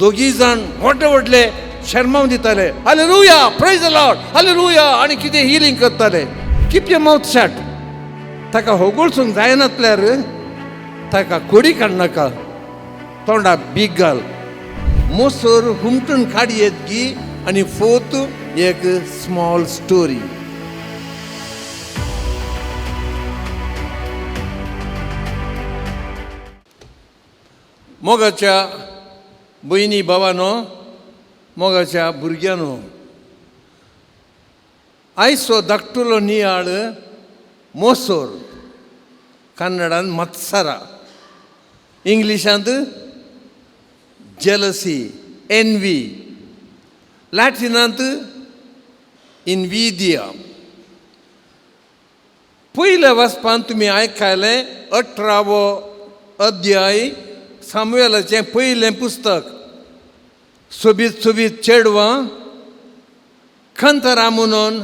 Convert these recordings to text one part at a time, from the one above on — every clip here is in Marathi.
दोगी जाण व्हडले व्हडले शर्मावन दिताले, hallelujah, praise the Lord, hallelujah, आणि कितें हिलिंग करताले. Keep your mouth shut. ताका होगोळसूंक जायनातल्यार ताका कोडी काडनाका, तोंडा बीग घाल. मोसोर हुमटून काडयेत गी. आणि फोर्थ एक स्मॉल स्टोरी. मोगाच्या बहिणी भावानो, मोगाच्या भुरग्यानो, आयचो धाकटुलो नियाळ मोसोर, कन्नडान मत्सरा, इंग्लिशांत जेलसी, एनवी, लॅटिनांत इन्विडिया. पयल्या वाचपान तुमी आयकले 18वो अध्याय सामुएलाचें पयलें पुस्तक. सोबीत सोबीत चेडवां खंतरा म्हणून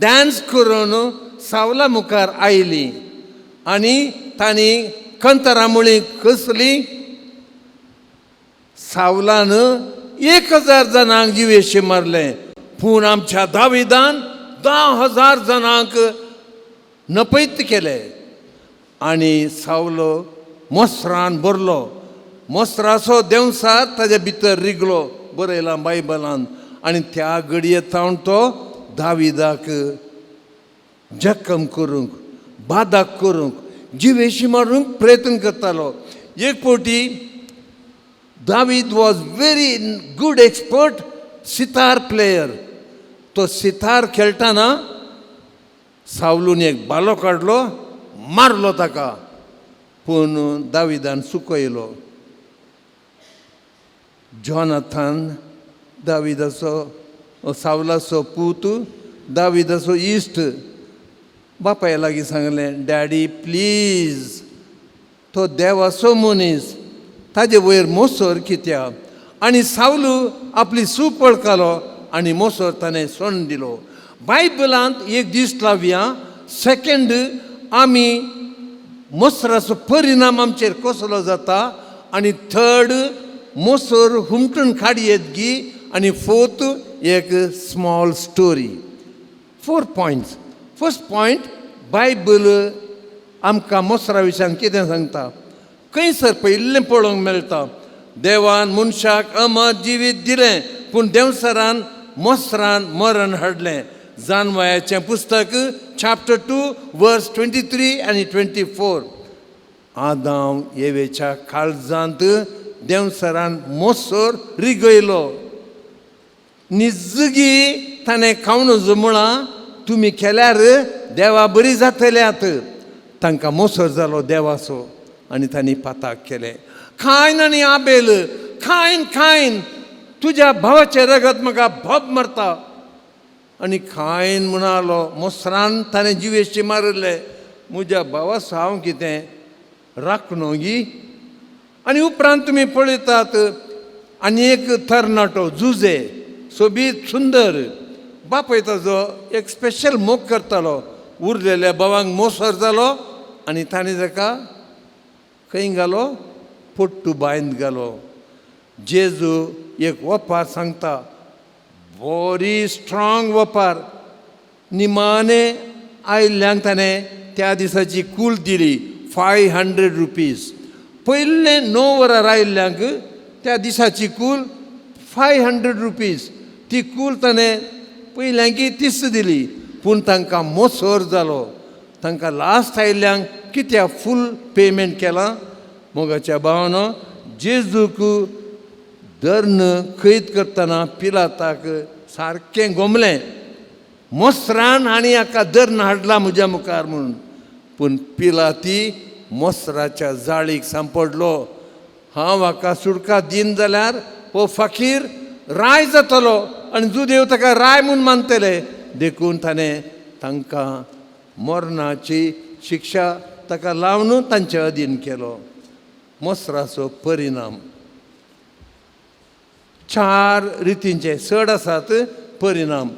डान्स करून सावला मुखार आयलीं आनी तांणी खंतरामुळी कसली. सावलान 1000 जाणांक जिवेशी मारले, पूण आमच्या दाविदान 10,000 जाणांक नपैत केले. आनी सावलो मोसरान भरलो. मोसराचो देंवसार ताजे भितर रिगलो, बरयलां बायबलान. आनी त्या घडयेंत तो दाविदाक जखम करूंक, बादाक करूंक, जिवेशी मारूंक प्रयत्न करतालो. एक फावटी दावीद was very good expert sitar player. तो सितार खेळटाना सावलून एक बालो काडलो, मारलो ताका, पूण दाविदान सुकयलो. जॉनाथन दाविदाचो सावलाचो पूत, दाविदाचो इश्ट, बापाय लागीं सांगलें, डॅडी प्लीज, तो देवाचो मनीस, ताजे वयर मोसोर कित्याक. आनी सावलू आपली सूप वळखलो आनी मोसोर ताणें सोडून दिलो. बायबलांत एक दीस लावया. सेकंड, आमी मोसराचो परिणाम आमचेर कसलो जाता. आनी थर्ड, मोसोर हुमटून काडयेत गी. आनी फोर्थ, एक small story. 4 points. First point, Bible आमकां मोसरा विशयान कितें सांगता. खंयसर पयलें पळोवंक मेळटा, देवान मनशाक अमर जिवीत दिलें, पूण देंवसरान मोसरान मरण हाडलें. जानवायाचें पुस्तक चॅप्टर 2 वर्स 23 आनी 24. आदाम येवेच्या काळजांत देंवसरान मोसोर रिगयलो. निजगी ताणें खावन जुमळां तुमी केल्यार देवा बरी जातल्यात. तांकां मोसोर जालो देवाचो आनी तांणी पाताक केलें. खायन आनी आबेल, खायन खायन, तुज्या भावाचें रगत म्हाका भोब मारता. आनी खायन म्हणालो, मोसरान ताणें जिवेशी मारले, म्हज्या भावाचो हांव कितें राखणो गी. आनी उपरांत तुमी पळयतात आनी एक तरणाटो जुजे, सोबीत सुंदर. बापाय ताजो एक स्पेशल मोग करतालो. उरलेल्या भावांक मोसोर जालो आनी ताणें ताका खंय घालो, पोट्टू बांयंत घालो. जेजू एक वपार सांगता, बरी स्ट्रॉंग वपार. निमाणे आयिल्ल्यांक ताणें त्या दिसाची कूल दिली, 500 रुपीज. पयले 9 वरां आयिल्ल्यांक त्या दिसाची कूल 500 रुपीज. ती कूल ताणें पयल्यांकी 30 दिली, पूण तांकां मोसोर जालो. तांकां लास्ट आयिल्ल्यांक कित्याक फूल पेमेंट केलां. मोगाच्या भावानो, जेजूक धर्न खैत करतना पिलाताक सारकें गोमलें. मोसरान आनी हाका धर्न हाडला म्हज्या मुखार म्हणून, पूण पिलाती मोसराच्या जाळीक सांपडलो. हांव हाका सुडका दिन जाल्यार हो फकीर राय जातलो आनी जुदेव ताका राय म्हूण मानतले. देखून ताणें तांकां मरणाची शिक्षा ताका लावन तांचे अधीन केलो. मोसराचो परिणाम 4 रितींचे 6 आसात परिणाम.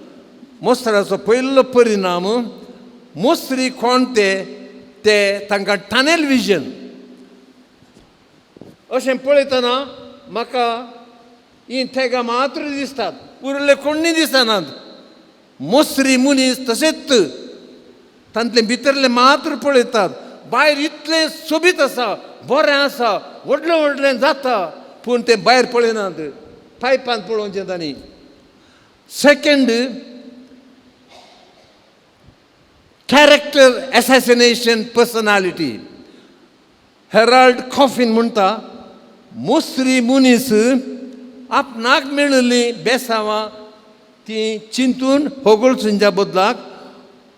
मोसराचो पयलो परिणाम, मोसरी कोण ते तांकां टनेल विजन. अशें पळयतना म्हाका ही थेगा मात्र दिसतात, उरले कोणी दिसनात. मोसरी मुनीस तसेच तांतले भितरले मात्र पळयतात. भायर इतले सोबीत आसा, बरें आसा, व्हडलें व्हडलें जाता, पूण ते भायर पळयनात, पायपान पळोवचें तांणी. Second, character assassination personality. Harold Coffin म्हणटा, मोसरी मनीस आपणाक मेळिल्लीं बेसांवां ती चिंतून होगळचुंच्या बदलाक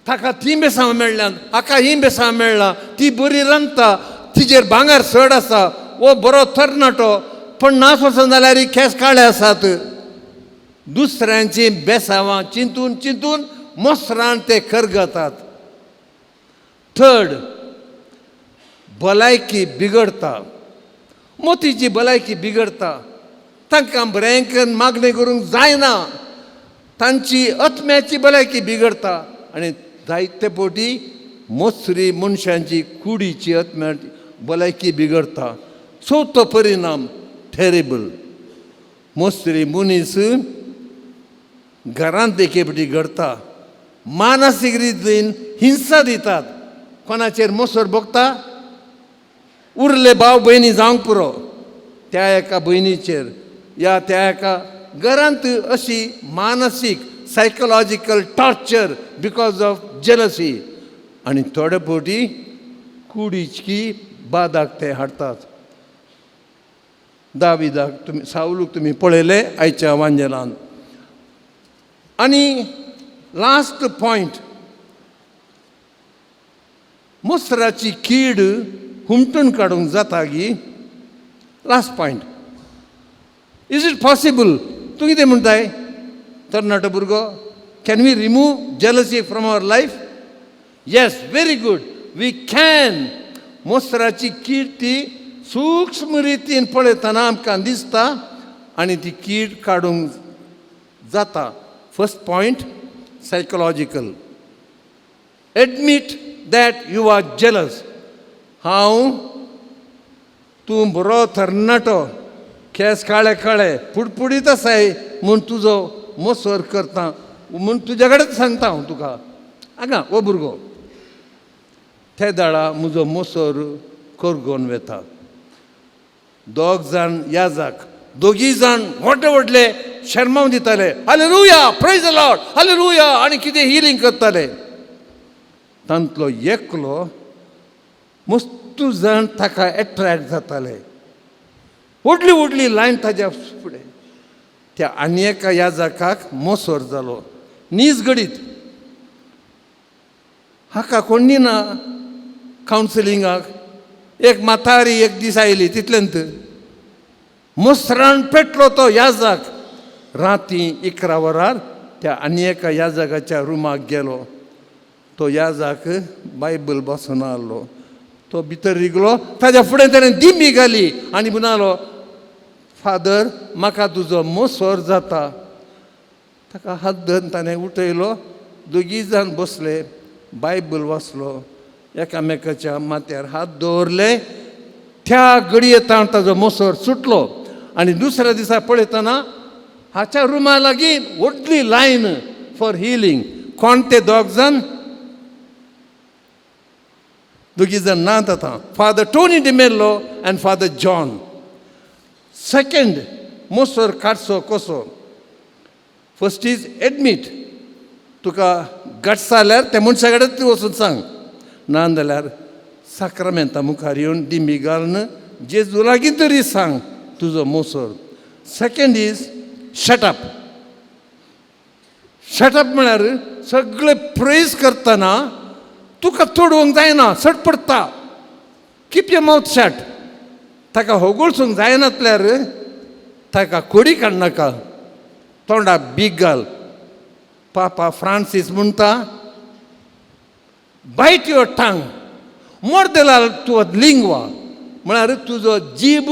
ताका ती बेसांवां मेळ्ळ्यात, हाका ही बेसांवां मेळ्ळां, ती बरी रांदता, तिजेर भांगर चड आसा, वो बरो तरणाटो, पण नास वचून जाल्यार केस काळे आसात. दुसऱ्यांची बेसांवां चिंतून चिंतून मोसरान ते करगतात. थर्ड, भलायकी बिगडता. मोतीची भलायकी बिगडता. तांकां बरें मागणी करूंक जायना. तांची आत्म्याची भलायकी बिगडता. आनी जायते फावटी मोसरी मनशांची कुडीची आत्म्याची भलायकी बिगडता. चवथो परिणाम टेरेबल. मोसरी मनीस घरांत एके फावटी घडता, मानसीक रितीन हिंसा दितात. कोणाचेर मोसोर भोगता, उरले भाव भयणी जावंक पुरो त्या एका भयणीचेर या त्या एका घरांत अशी मानसीक psychological torture because of jealousy. आनी थोडे फावटी कुडीची बादाक ते हाडटात. दाविदाक तुमी सावलूक तुमी पळयले आयच्या वांजेलांत. आनी लास्ट पॉयंट, मोसराची कीड हुमटून काडूंक जाता गी. Last point, is it possible? तूं कितें म्हणटाय तरणाटो भुरगो? Can we remove jealousy from our life? Yes, very good, we can. मोसराची कीड ती सूक्ष्म रितीन पळयतना आमकां दिसता आनी ती कीड काडूंक जाता. First point, psychological. Admit that you are jealous. तूं बरो तरणाटो, केस काळे काळे, पुडपुडीत आसाय म्हूण तुजो मोसोर करता म्हूण तुज्या कडेन सांगता हांव तुका. हांगा हो भुरगो, ते दाडा म्हजो मोसोर करगोन वेता. दोग जाण याजाक, दोगी जाण व्हडले व्हडले शर्माव दिताले, hallelujah, praise the Lord, hallelujah, आनी कितें हिलींग करताले. तांतलो एकलो मस्तू जाण ताका एट्रॅक्ट जाताले. व्हडली व्हडली लायन ताज्या फुडें. त्या आनी एका याजकाक मोसोर जालो, नीज घडीत. हाका कोण दिना कावन्सिलिंगाक. एक माथारी एक दीस आयली, तितल्यांत मोसरान पेटलो तो याजक. राती 11 वरार त्या आनी एका याजकाच्या रुमाक गेलो. तो याजक बायबल बसून आसलो. तो भितर रिगलो, ताज्या फुडें ताणें दिमी घाली आनी म्हणालो, फादर, म्हाका तुजो मोसोर जाता. ताका हात धरून ताणें उठयलो. दोगी जाण बसले, बायबल वाचलो, एकामेकाच्या माथ्यार हात दवरले. त्या घडयेंत ताजो मोसोर सुटलो. आनी दुसऱ्या दिसा पळयतना हाच्या रुमा लागीं व्हडली लायन फॉर हिलींग. कोण ते दोग जाण? दोगी जाण नात आतां, फादर टोनी डिमेल्लो आनी फादर जॉन. सेकंड, मोसोर काडचो कसो? First is admit. Tuka guts जाल्यार त्या मनशा कडेन तूं वचून सांग. ना जाल्यार साक्रामेंता मुखार येवन दिमी घालून जेजू लागीं तरी सांग तुजो मोसोर. Second is shut up. शटअप म्हळ्यार सगळे प्रेज करतना तुका तोडवंक जायना, सट पडटा. Keep your mouth shut. ताका होगळसूंक जायनातल्यार ताका कोडी काडनाका, तोंडाक बीग घाल. पापा फ्रांसीस म्हणटा, bite your tongue more than your लिंगवा. म्हळ्यार तुजो जीब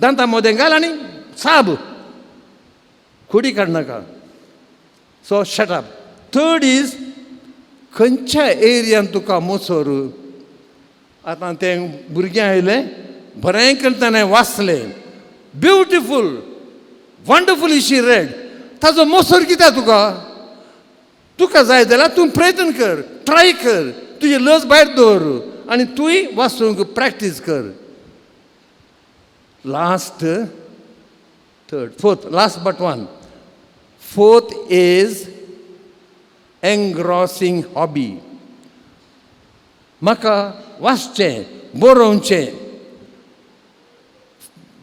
दांता मदें घाल आनी साब, खोडी काडनाका. So shut up. थर्ड इज, खंयच्या एरियान तुका मोसोर. आतां तें भुरगें आयलें, बरें करता ताणें वाचलें, ब्युटिफूल, वंडरफुली शी रेड. ताजो मोसोर कित्या तुका जाय जाल्यार तूं प्रयत्न कर, ट्राय कर, तुजी लज भायर दवर आनी तूंय वाचूंक प्रॅक्टीस कर. Fourth, last but one. Fourth is engrossing hobby. म्हाका वाचचें, बरोवचें.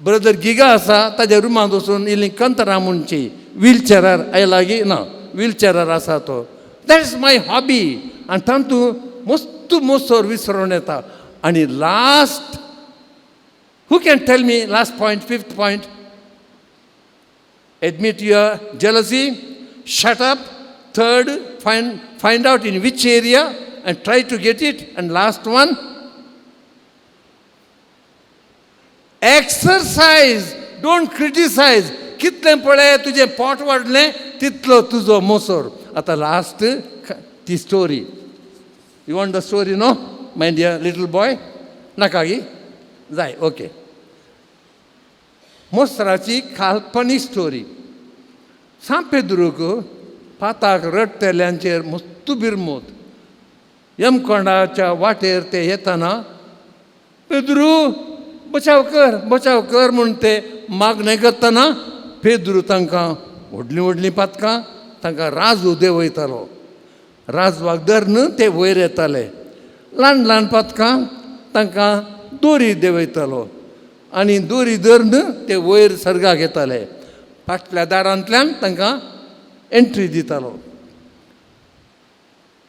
ब्रदर गिगा आसा, ताज्या रुमांत वचून इल्लीं कंतरां म्हणची. व्हीलचॅरार आयलागी ना, व्हीलचॅरार आसा तो. That is my hobby. आनी तातूंत मस्त मोसोर विसरोन येता. आनी last, who can tell me last point, fifth point? Admit your jealousy, shut up. Third, find out in which area and try to get it. And last one, exercise, don't criticize. कितलें पळय तुजें पोट वाडलें तितलो तुजो मोसोर. आतां लास्ट ती story. You want the story no my dear little boy? नाका गी जाय, ओके. मोसराची काल्पनीक स्टोरी. सांपेद्रूक पाताक रडतेल्यांचेर मस्त बिरमूत. यमकोंडाच्या वाटेर ते येतना पेद्रू बचाव कर म्हूण ते मागणें करतना पेद्रू तांकां व्हडलीं व्हडलीं पातकां तांकां राजू देंवयतालो. राजवाक धरून ते वयर येताले. ल्हान ल्हान पातकां तांकां दोरी देंवयतालो आनी दोरी धरून ते वयर सर्गाक येताले. फाटल्या दारांतल्यान तांकां एंट्री दितालो.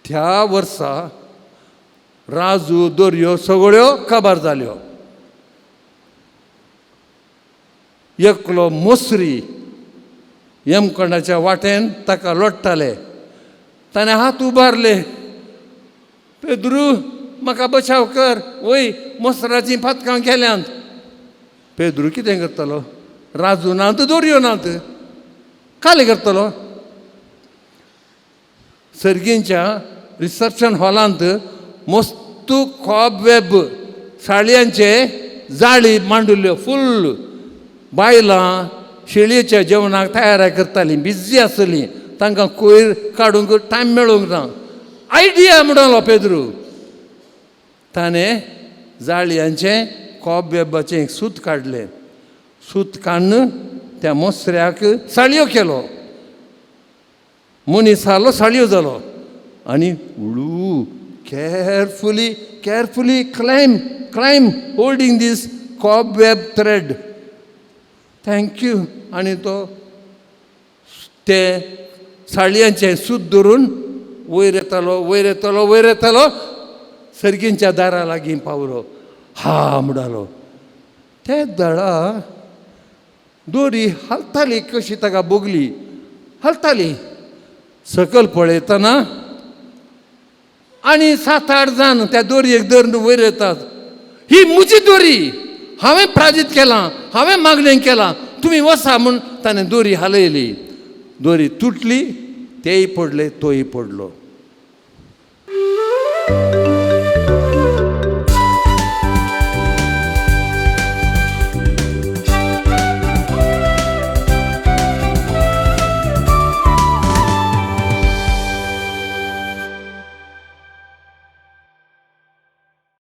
त्या वर्सा राजू दोरयो सगळ्यो काबार जाल्यो. एकलो मोसरी यमकोंडाच्या वाटेन ताका लोट्टाले. ताणें हात उबारले. पेद्रू म्हाका बचाव कर, वय मोसराचीं पातकां गेल्यांत. पेद्रू कितें करतलो? राजू नात, दोरयो नात, काले करतलो? सर्गींच्या रिसेप्शन हॉलांत मस्त कॉबवेब साळयांचे जाळी मांडल्यो फुल्ल. बायलां शेळयेच्या जेवणाक तयारी करतालीं, बिजी आसलीं. तांकां कोयर काडूंक टायम मेळूंक ना. आयडिया म्हणलो पेद्रू. ताणें जाळयांचें कॉबवेबाचें सूत काडलें. सूत काडून त्या मोसऱ्याक साळयो केलो. मनीस आलो, साळयो जालो. आनी हळू केअरफुली क्लाइम होल्डिंग दीस कॉबवेब थ्रेड. थँक्यू. आनी तो ते साळयांचें सूत धरून वयर येतालो. सर्गींच्या दारा लागीं पावलो. हा म्हणलो. ते दळा दोरी हालताली कशी ताका बोगली हालताली. सकल पळयतना आनी 7-8 जाण त्या दोरयेक धरून वयर येतात. ही म्हजी दोरी, हांवें प्राजीत केलां, हांवें मागणें केलां, तुमी वसा म्हूण ताणें दोरी हालयली. दोरी तुटली, तेय पडले, तोय पडलो.